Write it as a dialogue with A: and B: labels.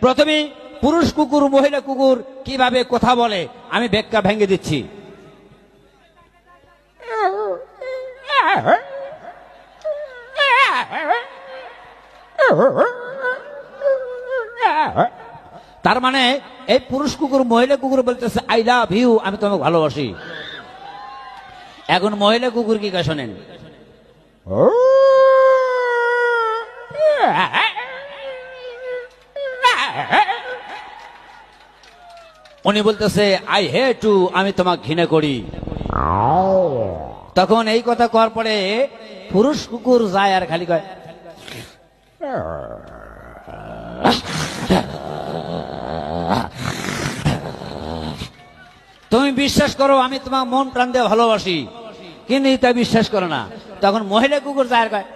A: প্রথমে পুরুষ কুকুর মহিলা কুকুর কিভাবে কথা বলে আমি ব্যাখ্যা ভেঙে দিচ্ছি। তার মানে এই পুরুষ কুকুর মহিলা কুকুর বলতেছে আই লাভ ইউ, আমি তোমাকে ভালোবাসি। এখন মহিলা কুকুর কি কয় শোনেন। উনি বলতেছে আই হেট ইউ, আমি তোমাকে ঘৃণা করি। তখন এই কথা করার পরে পুরুষ কুকুর যায় আর খালি কয় তুমি বিশ্বাস করো আমি তোমাকে মন প্রাণ দিয়ে ভালোবাসি, কিন্তু তা বিশ্বাস করো না। তখন মহিলা কুকুর যায় আর কয়